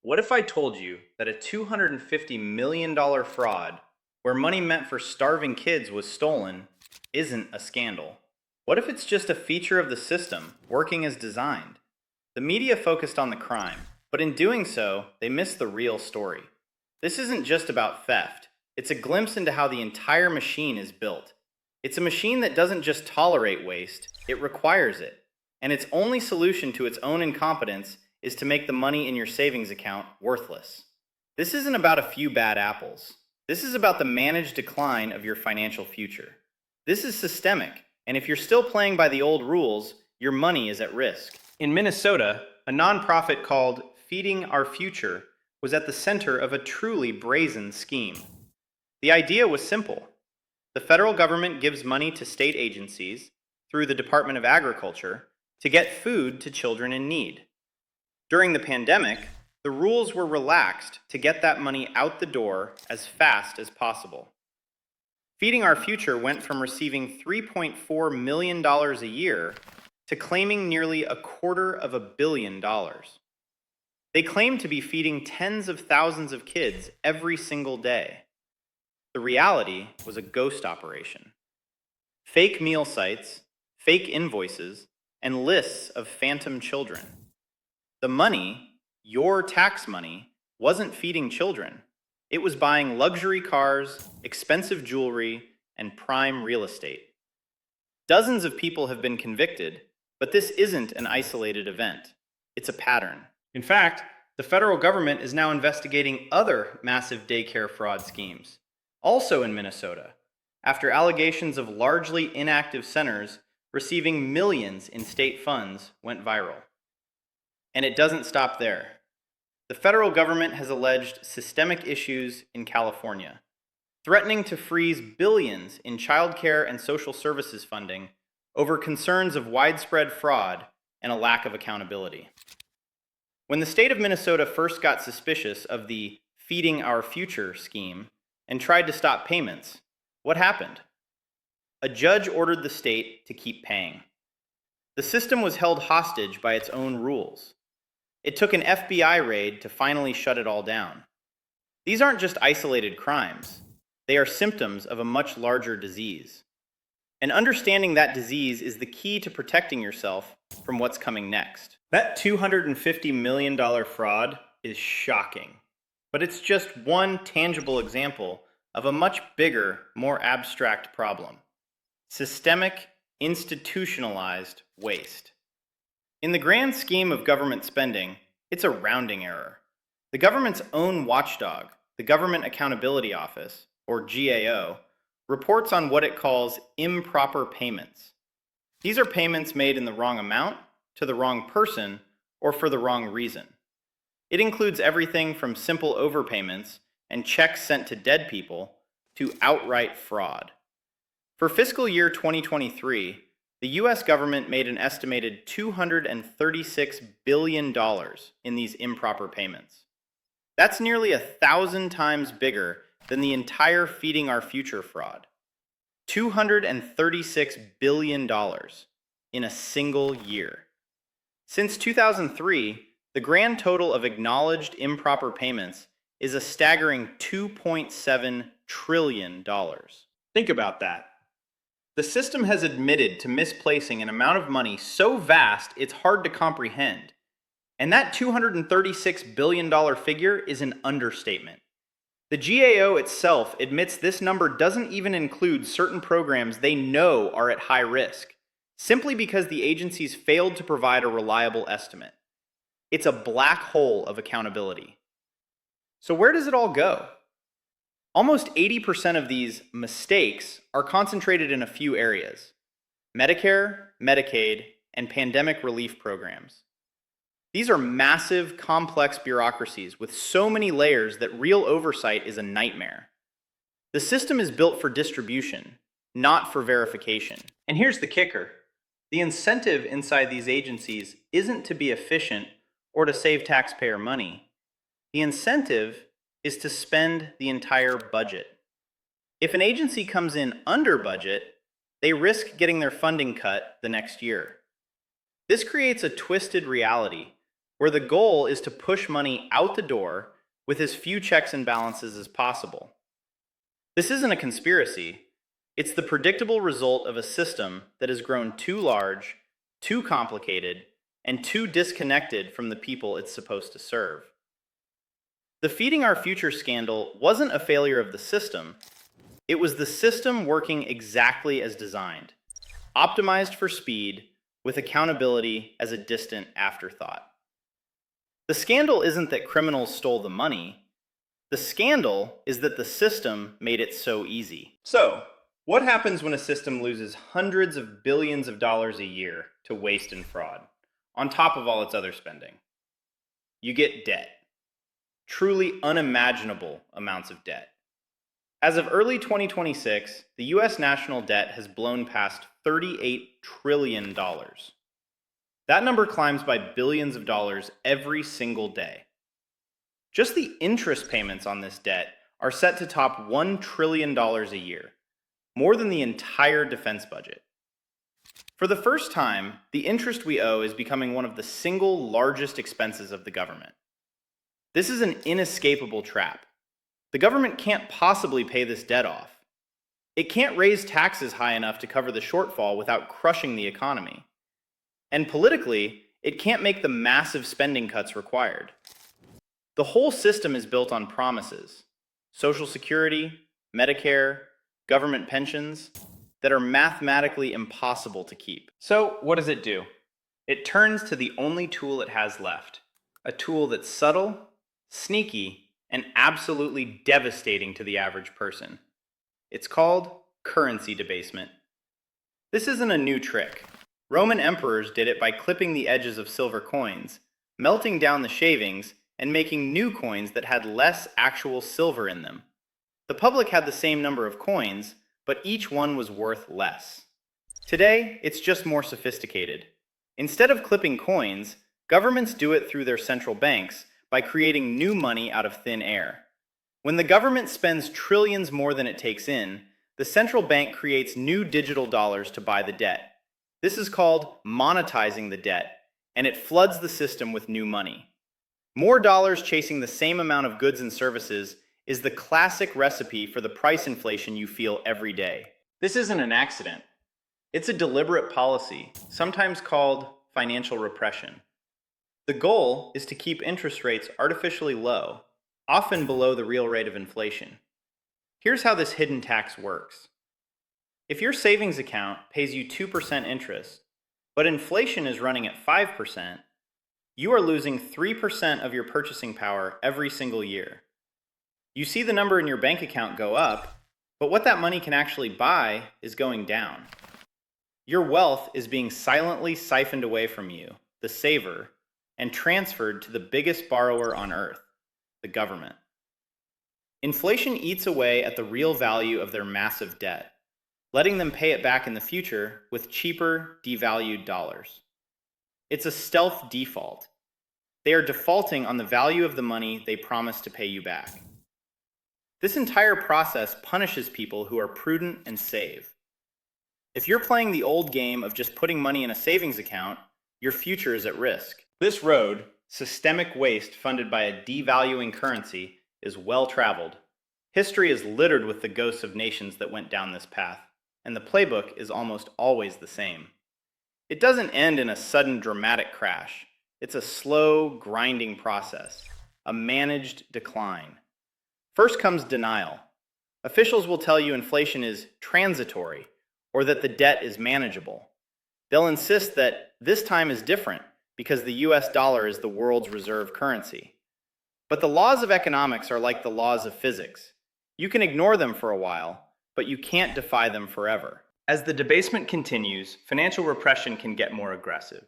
What if I told you that a $250 million fraud, where money meant for starving kids was stolen, isn't a scandal? What if it's just a feature of the system, working as designed? The media focused on the crime, but in doing so, they missed the real story. This isn't just about theft, it's a glimpse into how the entire machine is built. It's a machine that doesn't just tolerate waste, it requires it. And its only solution to its own incompetence is to make the money in your savings account worthless. This isn't about a few bad apples. This is about the managed decline of your financial future. This is systemic, and if you're still playing by the old rules, your money is at risk. In Minnesota, a nonprofit called Feeding Our Future was at the center of a truly brazen scheme. The idea was simple. The federal government gives money to state agencies, through the Department of Agriculture, to get food to children in need. During the pandemic, the rules were relaxed to get that money out the door as fast as possible. Feeding Our Future went from receiving $3.4 million a year to claiming nearly $250 million. They claimed to be feeding tens of thousands of kids every single day. The reality was a ghost operation. Fake meal sites, fake invoices, and lists of phantom children. The money, your tax money, wasn't feeding children. It was buying luxury cars, expensive jewelry, and prime real estate. Dozens of people have been convicted, but this isn't an isolated event. It's a pattern. In fact, the federal government is now investigating other massive daycare fraud schemes, also in Minnesota, after allegations of largely inactive centers receiving millions in state funds went viral. And it doesn't stop there. The federal government has alleged systemic issues in California, threatening to freeze billions in childcare and social services funding over concerns of widespread fraud and a lack of accountability. When the state of Minnesota first got suspicious of the Feeding Our Future scheme and tried to stop payments, what happened? A judge ordered the state to keep paying. The system was held hostage by its own rules. It took an FBI raid to finally shut it all down. These aren't just isolated crimes. They are symptoms of a much larger disease. And understanding that disease is the key to protecting yourself from what's coming next. That $250 million fraud is shocking. But it's just one tangible example of a much bigger, more abstract problem. Systemic, institutionalized waste. In the grand scheme of government spending, it's a rounding error. The government's own watchdog, the Government Accountability Office, or GAO, reports on what it calls improper payments. These are payments made in the wrong amount, to the wrong person, or for the wrong reason. It includes everything from simple overpayments and checks sent to dead people to outright fraud. For fiscal year 2023, the US government made an estimated $236 billion in these improper payments. That's nearly 1,000 times bigger than the entire Feeding Our Future fraud. $236 billion in a single year. Since 2003, the grand total of acknowledged improper payments is a staggering $2.7 trillion. Think about that. The system has admitted to misplacing an amount of money so vast it's hard to comprehend. And that $236 billion figure is an understatement. The GAO itself admits this number doesn't even include certain programs they know are at high risk, simply because the agencies failed to provide a reliable estimate. It's a black hole of accountability. So where does it all go? Almost 80% of these mistakes are concentrated in a few areas: Medicare, Medicaid, and pandemic relief programs. These are massive, complex bureaucracies with so many layers that real oversight is a nightmare. The system is built for distribution, not for verification. And here's the kicker. The incentive inside these agencies isn't to be efficient or to save taxpayer money. The incentive is to spend the entire budget. If an agency comes in under budget, they risk getting their funding cut the next year. This creates a twisted reality where the goal is to push money out the door with as few checks and balances as possible. This isn't a conspiracy. It's the predictable result of a system that has grown too large, too complicated, and too disconnected from the people it's supposed to serve. The Feeding Our Future scandal wasn't a failure of the system. It was the system working exactly as designed, optimized for speed, with accountability as a distant afterthought. The scandal isn't that criminals stole the money. The scandal is that the system made it so easy. So, what happens when a system loses hundreds of billions of dollars a year to waste and fraud, on top of all its other spending? You get debt. Truly unimaginable amounts of debt. As of early 2026, the US national debt has blown past $38 trillion. That number climbs by billions of dollars every single day. Just the interest payments on this debt are set to top $1 trillion a year, more than the entire defense budget. For the first time, the interest we owe is becoming one of the single largest expenses of the government. This is an inescapable trap. The government can't possibly pay this debt off. It can't raise taxes high enough to cover the shortfall without crushing the economy. And politically, it can't make the massive spending cuts required. The whole system is built on promises, Social Security, Medicare, government pensions, that are mathematically impossible to keep. So what does it do? It turns to the only tool it has left, a tool that's subtle, sneaky, and absolutely devastating to the average person. It's called currency debasement. This isn't a new trick. Roman emperors did it by clipping the edges of silver coins, melting down the shavings, and making new coins that had less actual silver in them. The public had the same number of coins, but each one was worth less. Today, it's just more sophisticated. Instead of clipping coins, governments do it through their central banks by creating new money out of thin air. When the government spends trillions more than it takes in, the central bank creates new digital dollars to buy the debt. This is called monetizing the debt, and it floods the system with new money. More dollars chasing the same amount of goods and services is the classic recipe for the price inflation you feel every day. This isn't an accident. It's a deliberate policy, sometimes called financial repression. The goal is to keep interest rates artificially low, often below the real rate of inflation. Here's how this hidden tax works. If your savings account pays you 2% interest, but inflation is running at 5%, you are losing 3% of your purchasing power every single year. You see the number in your bank account go up, but what that money can actually buy is going down. Your wealth is being silently siphoned away from you, the saver, and transferred to the biggest borrower on earth, the government. Inflation eats away at the real value of their massive debt, letting them pay it back in the future with cheaper, devalued dollars. It's a stealth default. They are defaulting on the value of the money they promised to pay you back. This entire process punishes people who are prudent and save. If you're playing the old game of just putting money in a savings account, your future is at risk. This road, systemic waste funded by a devaluing currency, is well traveled. History is littered with the ghosts of nations that went down this path, and the playbook is almost always the same. It doesn't end in a sudden dramatic crash. It's a slow, grinding process, a managed decline. First comes denial. Officials will tell you inflation is transitory, or that the debt is manageable. They'll insist that this time is different because the US dollar is the world's reserve currency. But the laws of economics are like the laws of physics. You can ignore them for a while, but you can't defy them forever. As the debasement continues, financial repression can get more aggressive.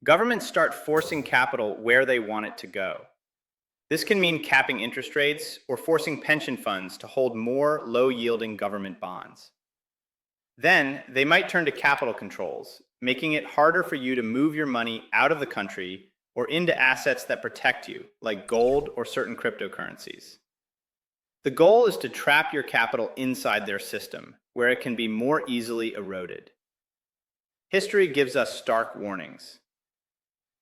Governments start forcing capital where they want it to go. This can mean capping interest rates or forcing pension funds to hold more low-yielding government bonds. Then, they might turn to capital controls, making it harder for you to move your money out of the country or into assets that protect you, like gold or certain cryptocurrencies. The goal is to trap your capital inside their system, where it can be more easily eroded. History gives us stark warnings.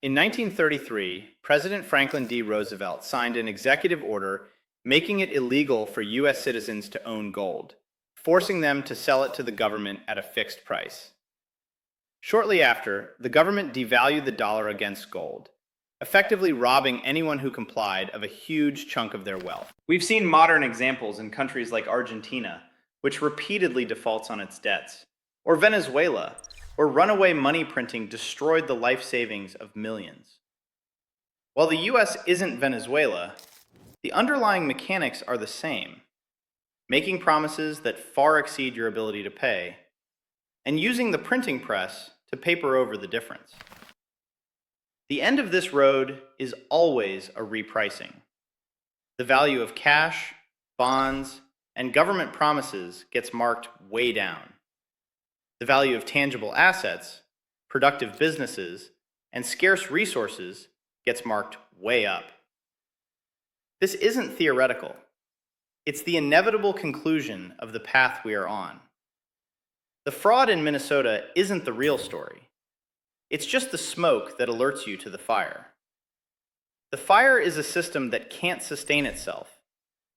In 1933, President Franklin D. Roosevelt signed an executive order making it illegal for U.S. citizens to own gold, forcing them to sell it to the government at a fixed price. Shortly after, the government devalued the dollar against gold, effectively robbing anyone who complied of a huge chunk of their wealth. We've seen modern examples in countries like Argentina, which repeatedly defaults on its debts, or Venezuela, where runaway money printing destroyed the life savings of millions. While the US isn't Venezuela, the underlying mechanics are the same: making promises that far exceed your ability to pay, and using the printing press to paper over the difference. The end of this road is always a repricing. The value of cash, bonds, and government promises gets marked way down. The value of tangible assets, productive businesses, and scarce resources gets marked way up. This isn't theoretical. It's the inevitable conclusion of the path we are on. The fraud in Minnesota isn't the real story. It's just the smoke that alerts you to the fire. The fire is a system that can't sustain itself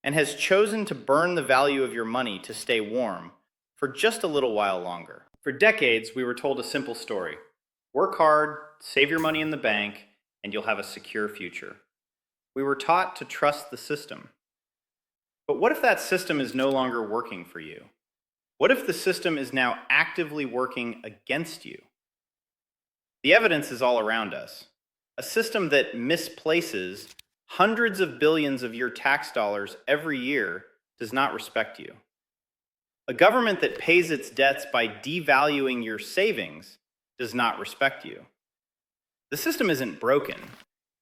and has chosen to burn the value of your money to stay warm for just a little while longer. For decades, we were told a simple story: work hard, save your money in the bank, and you'll have a secure future. We were taught to trust the system. But what if that system is no longer working for you? What if the system is now actively working against you? The evidence is all around us. A system that misplaces hundreds of billions of your tax dollars every year does not respect you. A government that pays its debts by devaluing your savings does not respect you. The system isn't broken.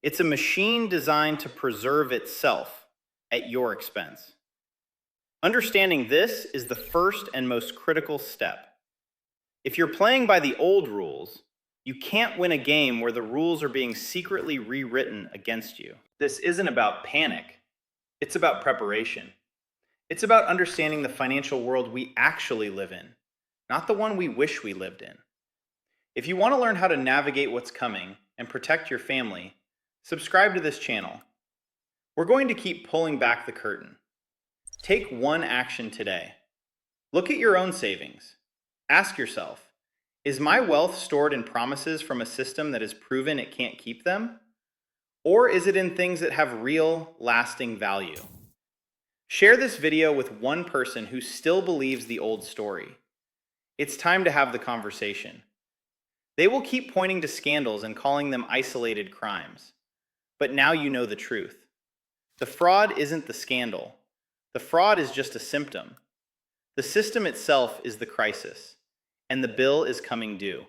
It's a machine designed to preserve itself at your expense. Understanding this is the first and most critical step. If you're playing by the old rules, you can't win a game where the rules are being secretly rewritten against you. This isn't about panic. It's about preparation. It's about understanding the financial world we actually live in, not the one we wish we lived in. If you want to learn how to navigate what's coming and protect your family, subscribe to this channel. We're going to keep pulling back the curtain. Take one action today. Look at your own savings. Ask yourself, is my wealth stored in promises from a system that has proven it can't keep them? Or is it in things that have real, lasting value? Share this video with one person who still believes the old story. It's time to have the conversation. They will keep pointing to scandals and calling them isolated crimes. But now you know the truth. The fraud isn't the scandal. The fraud is just a symptom. The system itself is the crisis, and the bill is coming due.